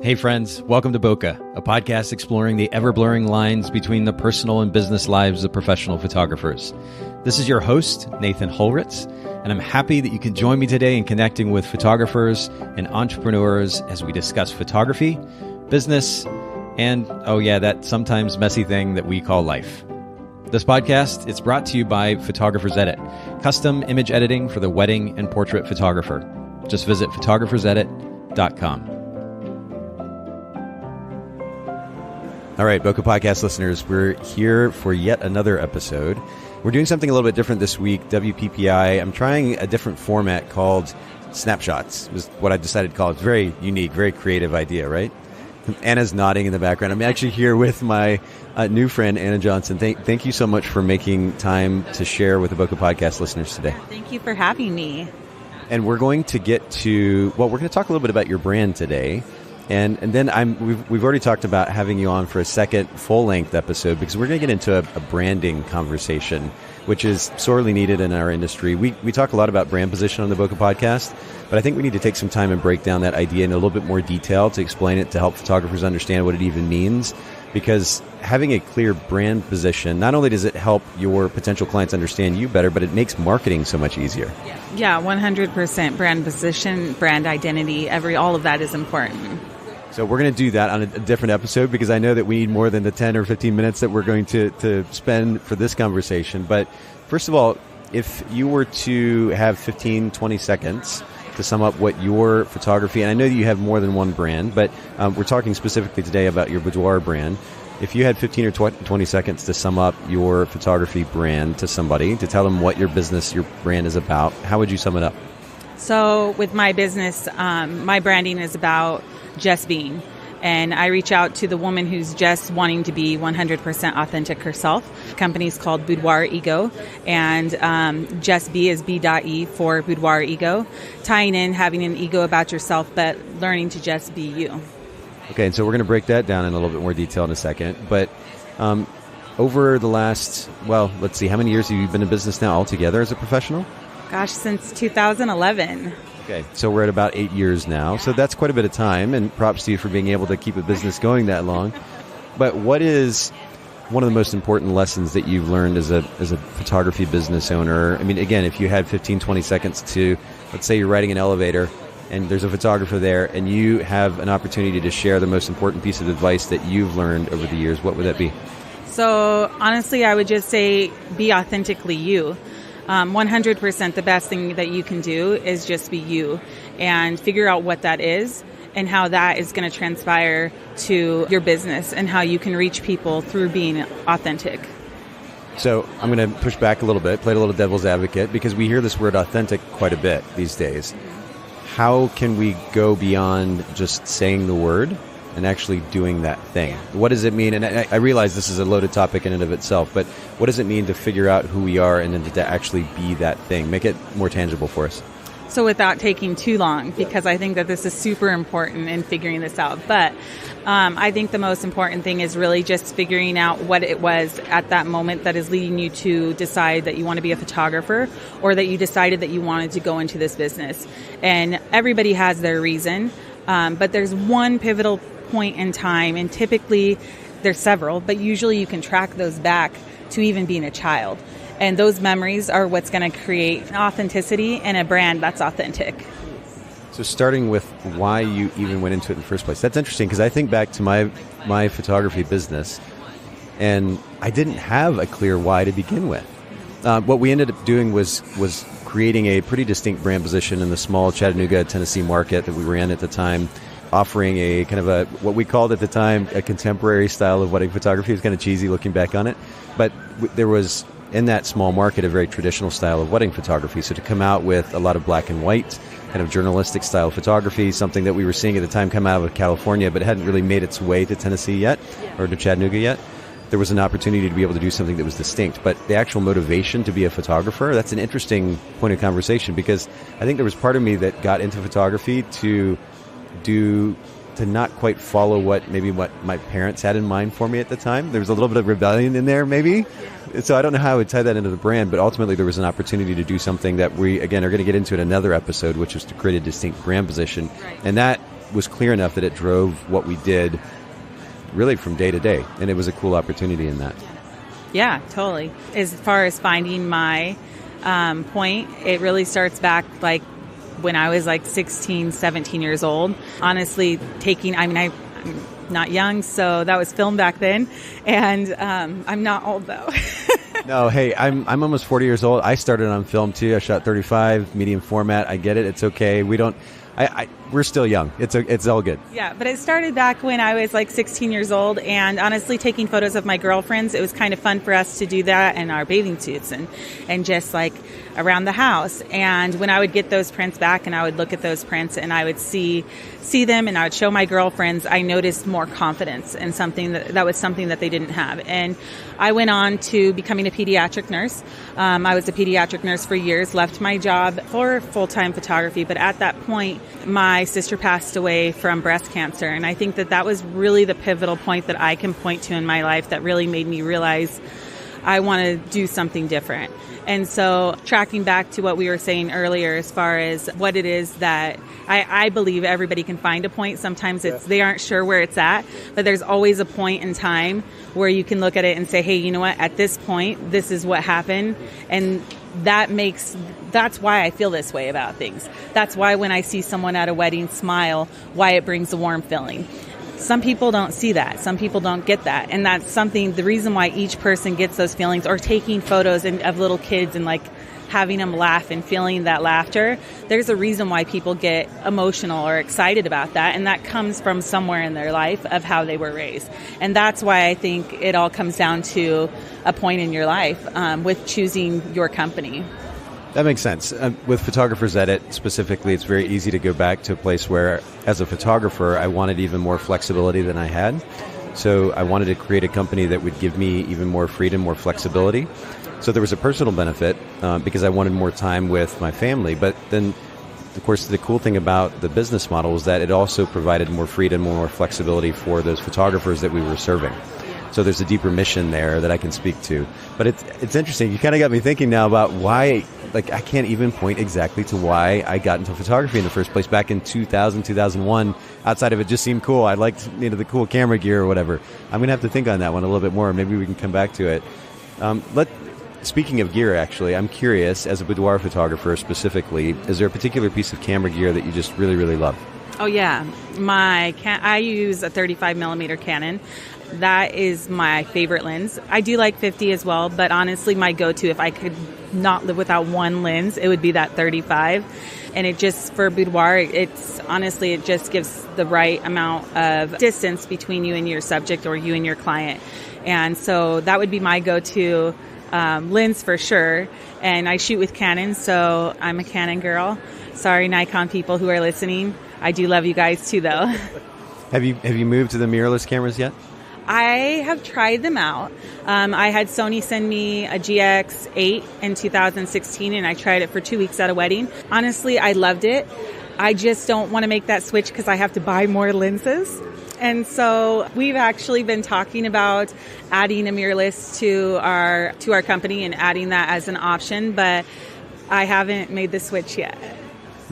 Hey friends, welcome to Bokeh, a podcast exploring the ever-blurring lines between the personal and business lives of professional photographers. This is your host, Nathan Holritz, and I'm happy that you can join me today in connecting with photographers and entrepreneurs as we discuss photography, business, and, oh yeah, that sometimes messy thing that we call life. This podcast is brought to you by Photographers Edit, custom image editing for the wedding and portrait photographer. Just visit photographersedit.com. All right, Bokeh Podcast listeners, we're here for yet another episode. We're doing something a little bit different this week, WPPI. I'm trying a different format called Snapshots, was what I decided to call it. It's very unique, very creative idea, right? Anna's nodding in the background. I'm actually here with my new friend, Anna Johnson. Thank you so much for making time to share with the Bokeh Podcast listeners today. Thank you for having me. And we're going to get to, we're going to talk a little bit about your brand today. And then we've already talked about having you on for a second full-length episode because we're going to get into a branding conversation, which is sorely needed in our industry. We talk a lot about brand position on the Bokeh Podcast, but I think we need to take some time and break down that idea in a little bit more detail to explain it, to help photographers understand what it even means. Because having a clear brand position, not only does it help your potential clients understand you better, but it makes marketing so much easier. Yeah, 100% brand position, brand identity, all of that is important. So we're going to do that on a different episode because I know that we need more than the 10 or 15 minutes that we're going to spend for this conversation. But first of all, if you were to have 15, 20 seconds to sum up what your photography, and I know that you have more than one brand, but we're talking specifically today about your Boudoir brand. If you had 15 or 20 seconds to sum up your photography brand to somebody, to tell them what your business, your brand is about, how would you sum it up? So with my business, my branding is about just being. And I reach out to the woman who's just wanting to be 100% authentic herself. The company's called Boudoir Ego, and just be is B.E for Boudoir Ego, tying in having an ego about yourself, but learning to just be you. Okay, and so we're going to break that down in a little bit more detail in a second. But over the last, let's see, how many years have you been in business now altogether as a professional? Gosh, since 2011. Okay, so we're at about 8 years now. So that's quite a bit of time, and props to you for being able to keep a business going that long. But what is one of the most important lessons that you've learned as a photography business owner? I mean, again, if you had 15, 20 seconds to, let's say you're riding an elevator and there's a photographer there and you have an opportunity to share the most important piece of advice that you've learned over the years, what would that be? So honestly, I would just say be authentically you. 100% the best thing that you can do is just be you and figure out what that is and how that is going to transpire to your business and how you can reach people through being authentic. So I'm going to push back a little bit, play a little devil's advocate, because we hear this word authentic quite a bit these days. How can we go beyond just saying the word and actually doing that thing? What does it mean? And I realize this is a loaded topic in and of itself, but what does it mean to figure out who we are and then to actually be that thing? Make it more tangible for us. So without taking too long, because I think that this is super important in figuring this out, but I think the most important thing is really just figuring out what it was at that moment that is leading you to decide that you want to be a photographer or that you decided that you wanted to go into this business. And everybody has their reason, but there's one pivotal point in time, and typically there's several, but usually you can track those back to even being a child. And those memories are what's going to create authenticity and a brand that's authentic. So starting with why you even went into it in the first place. That's interesting because I think back to my photography business and I didn't have a clear why to begin with. What we ended up doing was creating a pretty distinct brand position in the small Chattanooga, Tennessee market that we were in at the time, offering a kind of what we called at the time a contemporary style of wedding photography. It was kind of cheesy looking back on it, but there was in that small market a very traditional style of wedding photography. So to come out with a lot of black and white kind of journalistic style photography, something that we were seeing at the time come out of California but hadn't really made its way to Tennessee yet or to Chattanooga yet, there was an opportunity to be able to do something that was distinct. But the actual motivation to be a photographer, that's an interesting point of conversation because I think there was part of me that got into photography to not quite follow what my parents had in mind for me at the time. There was a little bit of rebellion in there maybe. So I don't know how I would tie that into the brand, but ultimately there was an opportunity to do something that we, again, are going to get into in another episode, which is to create a distinct brand position. Right. And that was clear enough that it drove what we did really from day to day. And it was a cool opportunity in that. Yeah, totally. As far as finding my point, it really starts back like when I was like 16, 17 years old. Honestly, I'm not young, so that was filmed back then. And I'm not old, though. No, hey, I'm almost 40 years old. I started on film, too. I shot 35, medium format. I get it. It's okay. We're still young. It's all good. Yeah, but it started back when I was like 16 years old, and honestly, taking photos of my girlfriends, it was kind of fun for us to do that in our bathing suits and just like around the house. And when I would get those prints back and I would look at those prints and I would see them and I would show my girlfriends, I noticed more confidence in something that was something that they didn't have. And I went on to becoming a pediatric nurse. I was a pediatric nurse for years, left my job for full-time photography, but at that point, my sister passed away from breast cancer. And I think that was really the pivotal point that I can point to in my life that really made me realize I want to do something different. And so tracking back to what we were saying earlier as far as what it is that I believe everybody can find a point. Sometimes they aren't sure where it's at, but there's always a point in time where you can look at it and say, hey, you know what, at this point, this is what happened. And that's why I feel this way about things. That's why when I see someone at a wedding smile, why it brings a warm feeling. Some people don't see that. Some people don't get that. And that's the reason why each person gets those feelings, or taking photos of little kids and like having them laugh and feeling that laughter. There's a reason why people get emotional or excited about that. And that comes from somewhere in their life of how they were raised. And that's why I think it all comes down to a point in your life with choosing your company. That makes sense. With Photographer's Edit specifically, it's very easy to go back to a place where, as a photographer, I wanted even more flexibility than I had. So I wanted to create a company that would give me even more freedom, more flexibility. So there was a personal benefit because I wanted more time with my family. But then, of course, the cool thing about the business model is that it also provided more freedom, more flexibility for those photographers that we were serving. So there's a deeper mission there that I can speak to. But it's interesting. You kind of got me thinking now about why, like, I can't even point exactly to why I got into photography in the first place back in 2000, 2001. Outside of it just seemed cool. I liked, the cool camera gear or whatever. I'm going to have to think on that one a little bit more. Maybe we can come back to it. Speaking of gear, actually, I'm curious, as a boudoir photographer specifically, is there a particular piece of camera gear that you just really, really love? Oh, yeah. I use a 35 millimeter Canon. That is my favorite lens. I do like 50 as well, but honestly, my go-to, if I could not live without one lens, it would be that 35. And it just, for boudoir, it just gives the right amount of distance between you and your subject or you and your client. And so that would be my go-to lens for sure. And I shoot with Canon, so I'm a Canon girl. Sorry, Nikon people who are listening. I do love you guys too, though. Have you moved to the mirrorless cameras yet? I have tried them out. I had Sony send me a GX8 in 2016, and I tried it for 2 weeks at a wedding. Honestly, I loved it. I just don't want to make that switch because I have to buy more lenses. And so we've actually been talking about adding a mirrorless to our company and adding that as an option, but I haven't made the switch yet.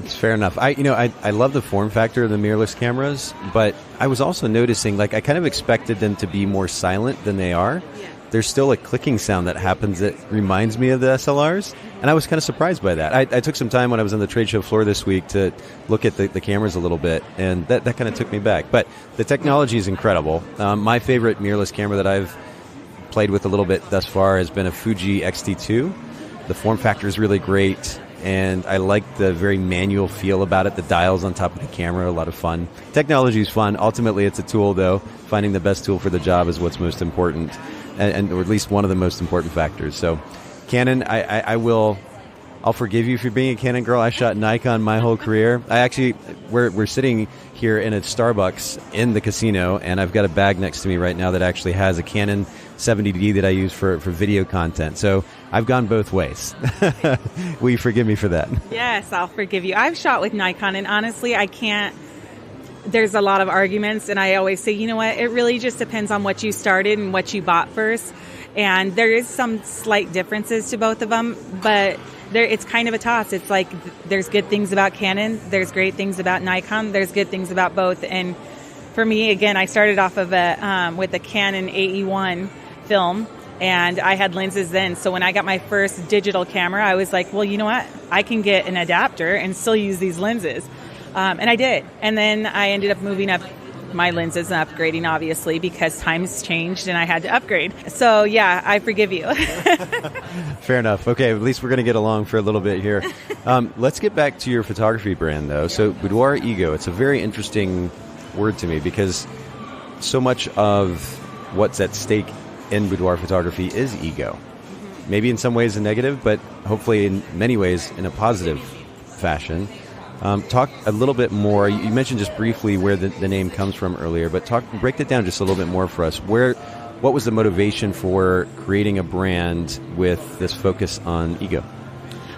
It's fair enough. I love the form factor of the mirrorless cameras, but I was also noticing, I kind of expected them to be more silent than they are. Yeah. There's still a clicking sound that happens that reminds me of the SLRs, and I was kind of surprised by that. I took some time when I was on the trade show floor this week to look at the cameras a little bit, and that kind of took me back. But the technology is incredible. My favorite mirrorless camera that I've played with a little bit thus far has been a Fuji X-T2. The form factor is really great. And I like the very manual feel about it. The dials on top of the camera, a lot of fun. Technology is fun. Ultimately, it's a tool, though. Finding the best tool for the job is what's most important, and or at least one of the most important factors. So, Canon, I'll forgive you for being a Canon girl. I shot Nikon my whole career. We're sitting here in a Starbucks in the casino, and I've got a bag next to me right now that actually has a Canon 70D that I use for video content. So I've gone both ways. Will you forgive me for that? Yes, I'll forgive you. I've shot with Nikon, and honestly, I can't. There's a lot of arguments, and I always say, you know what? It really just depends on what you started and what you bought first. And there is some slight differences to both of them, but it's kind of a toss. It's like there's good things about Canon, there's great things about Nikon, there's good things about both. And for me, again, I started off of with a Canon AE1 film, and I had lenses then. So when I got my first digital camera, I was like, well, you know what? I can get an adapter and still use these lenses. And I did. And then I ended up moving up my lenses and upgrading, obviously, because times changed and I had to upgrade. So yeah, I forgive you. Fair enough. Okay, at least we're going to get along for a little bit here. Let's get back to your photography brand, though. So Boudoir Ego, it's a very interesting word to me because so much of what's at stake in boudoir photography is ego. Maybe in some ways a negative, but hopefully in many ways in a positive fashion. Talk a little bit more. You mentioned just briefly where the name comes from earlier, but break that down just a little bit more for us. What was the motivation for creating a brand with this focus on ego?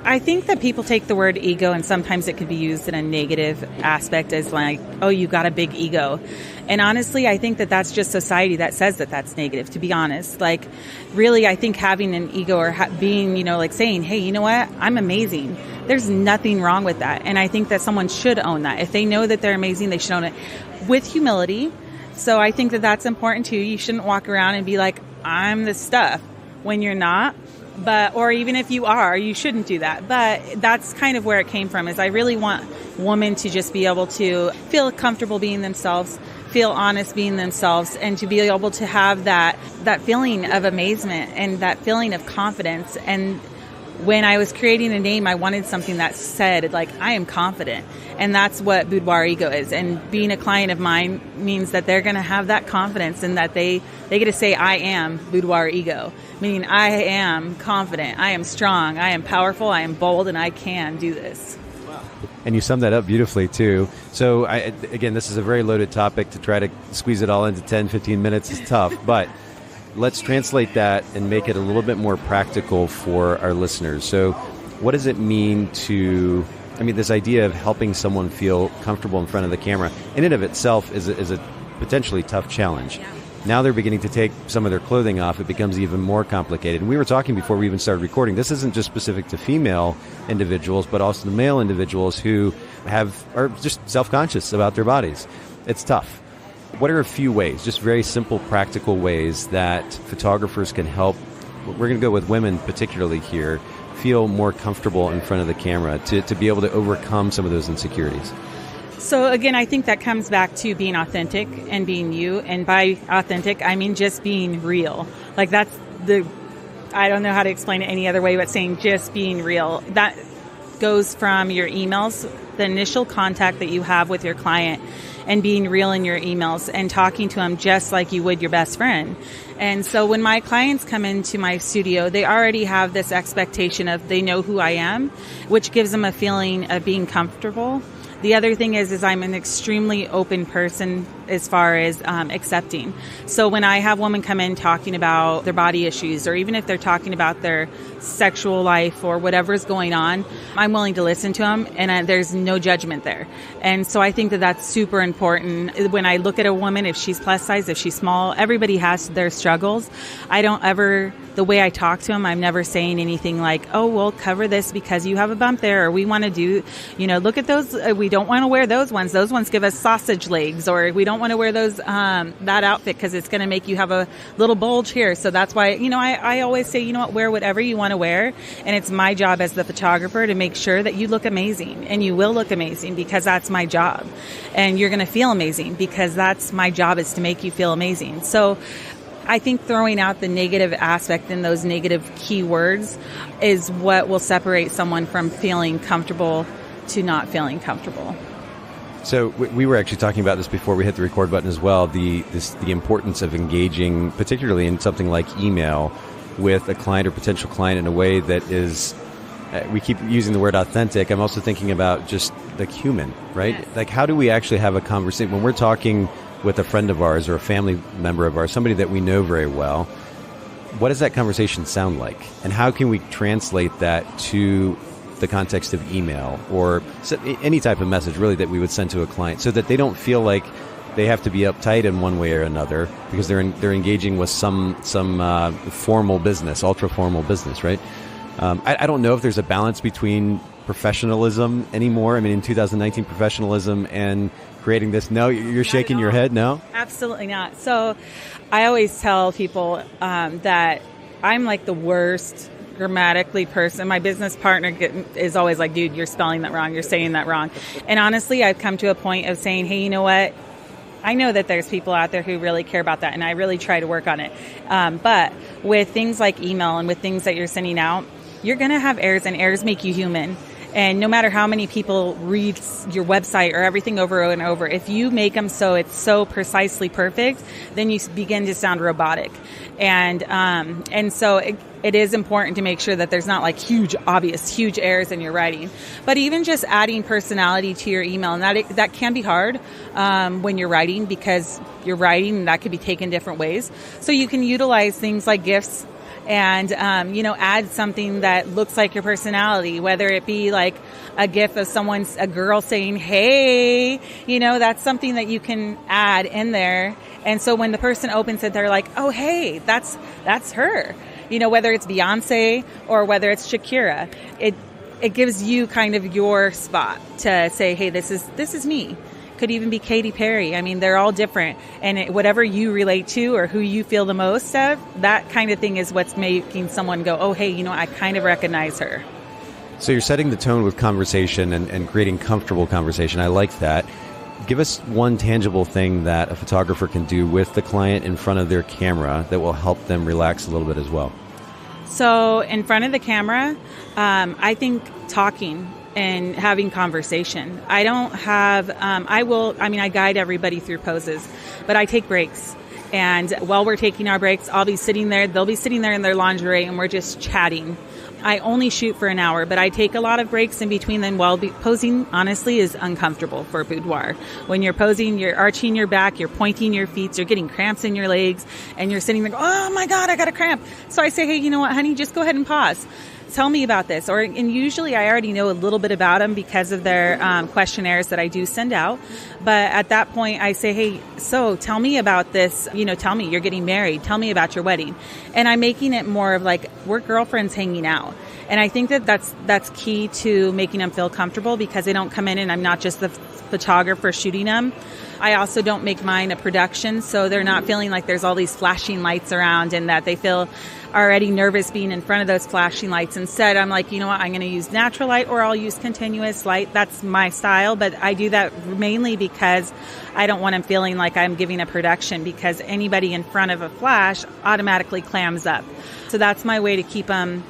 I think that people take the word ego and sometimes it can be used in a negative aspect as like, oh, you got a big ego. And honestly, I think that that's just society that says that that's negative, to be honest. Like, really, I think having an ego or being, like saying, hey, you know what? I'm amazing. There's nothing wrong with that. And I think that someone should own that. If they know that they're amazing, they should own it with humility. So I think that that's important too. You shouldn't walk around and be like, I'm the stuff when you're not. Or even if you are, you shouldn't do that. But that's kind of where it came from, is I really want women to just be able to feel comfortable being themselves, feel honest being themselves, and to be able to have that feeling of amazement and that feeling of confidence. And when I was creating a name, I wanted something that said, like, I am confident. And that's what Boudoir Ego is. And being a client of mine means that they're going to have that confidence and that they get to say, I am Boudoir Ego. Meaning I am confident, I am strong, I am powerful, I am bold, and I can do this. And you summed that up beautifully, too. So, again, this is a very loaded topic. To try to squeeze it all into 10, 15 minutes is tough. But let's translate that and make it a little bit more practical for our listeners. So what does it mean this idea of helping someone feel comfortable in front of the camera, in and of itself is a potentially tough challenge. Now they're beginning to take some of their clothing off. It becomes even more complicated. And we were talking before we even started recording. This isn't just specific to female individuals, but also to male individuals who are just self-conscious about their bodies. It's tough. What are a few ways, just very simple, practical ways that photographers can help, we're going to go with women particularly here, feel more comfortable in front of the camera to be able to overcome some of those insecurities? So again, I think that comes back to being authentic and being you. And by authentic, I mean just being real. Like I don't know how to explain it any other way, but saying just being real. That goes from your emails, the initial contact that you have with your client, and being real in your emails and talking to them just like you would your best friend. And so when my clients come into my studio, they already have this expectation of they know who I am, which gives them a feeling of being comfortable. The other thing is I'm an extremely open person as far as accepting. So when I have women come in talking about their body issues, or even if they're talking about their sexual life or whatever's going on, I'm willing to listen to them, and there's no judgment there. And so I think that that's super important. When I look at a woman, if she's plus size, if she's small, everybody has their struggles. The way I talk to them, I'm never saying anything like, oh, we'll cover this because you have a bump there, or we want to do, look at those. We don't want to wear those ones. Those ones give us sausage legs, or we don't want to wear those, that outfit because it's going to make you have a little bulge here. So that's why, I always say, wear whatever you want to wear. And it's my job as the photographer to make sure that you look amazing, and you will look amazing because that's my job. And you're going to feel amazing because that's my job, is to make you feel amazing. So I think throwing out the negative aspect and those negative keywords is what will separate someone from feeling comfortable to not feeling comfortable. So we were actually talking about this before we hit the record button as well, the importance of engaging, particularly in something like email, with a client or potential client in a way that is, we keep using the word authentic. I'm also thinking about just the human, right? Yes. Like, how do we actually have a conversation when we're talking with a friend of ours or a family member of ours, somebody that we know very well? What does that conversation sound like? And how can we translate that to the context of email or any type of message really that we would send to a client, so that they don't feel like they have to be uptight in one way or another because they're engaging with some formal business, ultra formal business, right? I don't know if there's a balance between professionalism anymore. I mean, in 2019, professionalism and creating this. No, you're shaking your head. No, absolutely not. So I always tell people that I'm like the worst grammatically person. My business partner is always like, dude, you're spelling that wrong. You're saying that wrong. And honestly, I've come to a point of saying, hey, you know what? I know that there's people out there who really care about that, and I really try to work on it. But with things like email and with things that you're sending out, you're going to have errors, and errors make you human. And no matter how many people read your website or everything over and over, if you make them so it's so precisely perfect, then you begin to sound robotic. And so it is important to make sure that there's not like huge errors in your writing. But even just adding personality to your email, and that can be hard when you're writing, because you're writing and that could be taken different ways. So you can utilize things like GIFs and, add something that looks like your personality, whether it be like a GIF of a girl saying, hey, that's something that you can add in there. And so when the person opens it, they're like, oh, hey, that's her, whether it's Beyonce or whether it's Shakira, it gives you kind of your spot to say, hey, this is me. Could even be Katy Perry. I mean, they're all different. And whatever you relate to or who you feel the most of, that kind of thing is what's making someone go, oh, hey, I kind of recognize her. So you're setting the tone with conversation and creating comfortable conversation. I like that. Give us one tangible thing that a photographer can do with the client in front of their camera that will help them relax a little bit as well. So in front of the camera, I think talking and having conversation. I don't have, I guide everybody through poses, but I take breaks. And while we're taking our breaks, I'll be sitting there, they'll be sitting there in their lingerie, and we're just chatting. I only shoot for an hour, but I take a lot of breaks in between them. While posing, honestly, is uncomfortable for boudoir. When you're posing, you're arching your back, you're pointing your feet, you're getting cramps in your legs, and you're sitting there going, oh my God, I got a cramp. So I say, hey, you know what, honey, just go ahead and pause. Tell me about this. And usually I already know a little bit about them because of their questionnaires that I do send out. But at that point I say, hey, so tell me about this. Tell me you're getting married. Tell me about your wedding. And I'm making it more of like we're girlfriends hanging out. And I think that's key to making them feel comfortable, because they don't come in and I'm not just the photographer shooting them. I also don't make mine a production, so they're not feeling like there's all these flashing lights around and that they feel already nervous being in front of those flashing lights. Instead, I'm like, you know what, I'm going to use natural light or I'll use continuous light. That's my style, but I do that mainly because I don't want them feeling like I'm giving a production, because anybody in front of a flash automatically clams up. So that's my way to keep them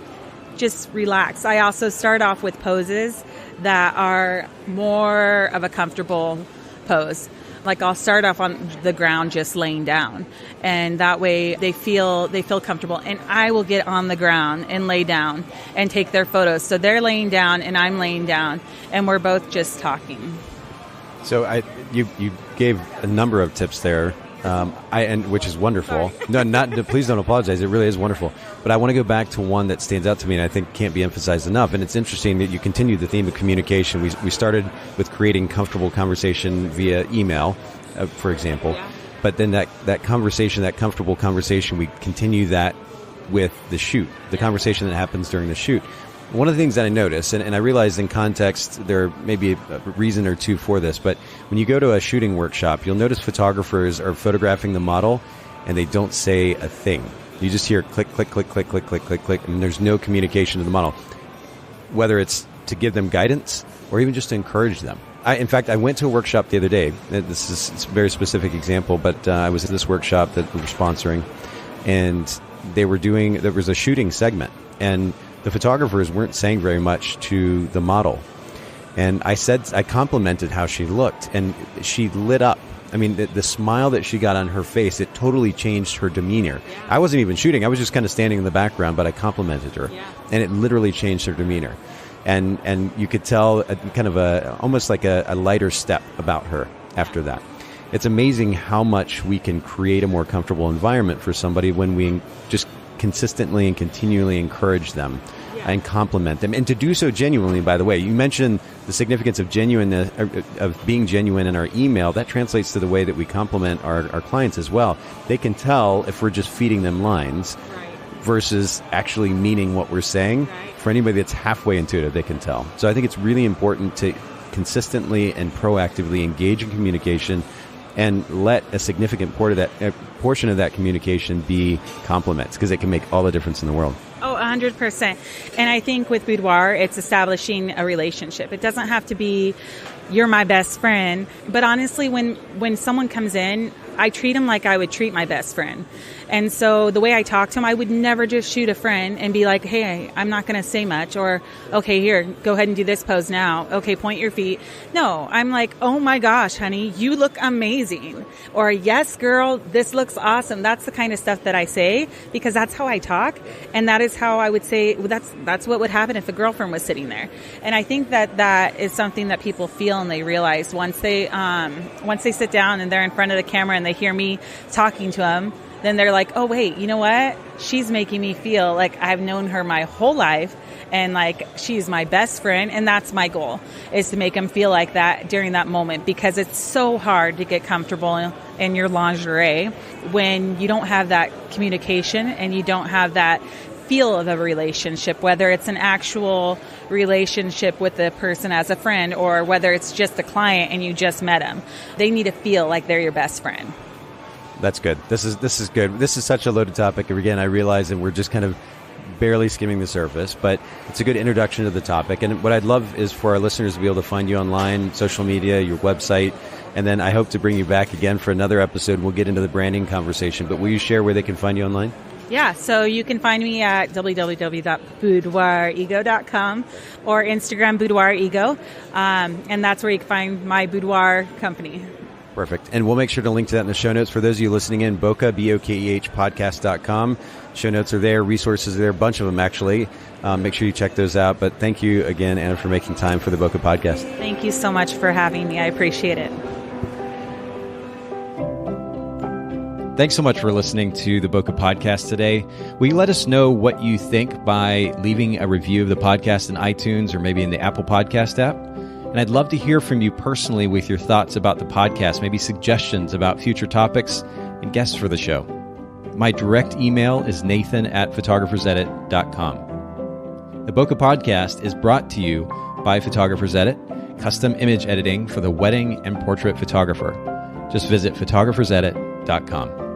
just relaxed. I also start off with poses that are more of a comfortable pose. Like I'll start off on the ground just laying down, and that way they feel comfortable, and I will get on the ground and lay down and take their photos. So they're laying down and I'm laying down and we're both just talking. So you gave a number of tips there, which is wonderful. Sorry. No, please don't apologize. It really is wonderful. But I want to go back to one that stands out to me and I think can't be emphasized enough. And it's interesting that you continue the theme of communication. We started with creating comfortable conversation via email, for example. Yeah. But then that conversation, that comfortable conversation, we continue that with the shoot, the conversation that happens during the shoot. One of the things that I notice, and I realize in context there may be a reason or two for this, but when you go to a shooting workshop, you'll notice photographers are photographing the model and they don't say a thing. You just hear click, click, click, click, click, click, click, click, and there's no communication to the model, whether it's to give them guidance or even just to encourage them. In fact, I went to a workshop the other day. It's a very specific example, but I was at this workshop that we were sponsoring, and there was a shooting segment, and the photographers weren't saying very much to the model. And I complimented how she looked, and she lit up. I mean, the smile that she got on her face, it totally changed her demeanor. Yeah. I wasn't even shooting. I was just kind of standing in the background, but I complimented her. Yeah. And it literally changed her demeanor. And you could tell almost like a lighter step about her after that. It's amazing how much we can create a more comfortable environment for somebody when we just consistently and continually encourage them and compliment them, and to do so genuinely. By the way, you mentioned the significance of genuineness, of being genuine in our email. That translates to the way that we compliment our clients as well. They can tell if we're just feeding them lines versus actually meaning what we're saying. For anybody that's halfway intuitive, they can tell. So I think it's really important to consistently and proactively engage in communication and let a significant portion of that communication be compliments, because it can make all the difference in the world. Oh, 100%. And I think with Boudoir, it's establishing a relationship. It doesn't have to be, you're my best friend. But honestly, when someone comes in, I treat them like I would treat my best friend. And so the way I talk to them, I would never just shoot a friend and be like, hey, I'm not going to say much. Or, okay, here, go ahead and do this pose now. Okay, point your feet. No, I'm like, oh my gosh, honey, you look amazing. Or, yes, girl, this looks awesome. That's the kind of stuff that I say, because that's how I talk. And that is how I would say, that's what would happen if a girlfriend was sitting there. And I think that is something that people feel and they realize once they sit down and they're in front of the camera and they hear me talking to them, then they're like, oh, wait, you know what? She's making me feel like I've known her my whole life and like she's my best friend. And that's my goal, is to make them feel like that during that moment, because it's so hard to get comfortable in your lingerie when you don't have that communication and you don't have that feel of a relationship, whether it's an actual relationship with the person as a friend or whether it's just a client and you just met them. They need to feel like they're your best friend. That's good. This is good. This is such a loaded topic. Again, I realize that we're just kind of barely skimming the surface, but it's a good introduction to the topic. And what I'd love is for our listeners to be able to find you online, social media, your website, and then I hope to bring you back again for another episode. We'll get into the branding conversation, but will you share where they can find you online? Yeah, so you can find me at www.boudoirego.com or Instagram boudoirego, and that's where you can find my boudoir company. Perfect. And we'll make sure to link to that in the show notes. For those of you listening in, Bokeh, Bokeh podcast.com. Show notes are there, resources are there, a bunch of them actually. Make sure you check those out. But thank you again, Anna, for making time for the Bokeh podcast. Thank you so much for having me. I appreciate it. Thanks so much for listening to the Bokeh Podcast today. Will you let us know what you think by leaving a review of the podcast in iTunes or maybe in the Apple Podcast app? And I'd love to hear from you personally with your thoughts about the podcast, maybe suggestions about future topics and guests for the show. My direct email is nathan@photographersedit.com. The Bokeh Podcast is brought to you by Photographers Edit, custom image editing for the wedding and portrait photographer. Just visit photographersedit.com.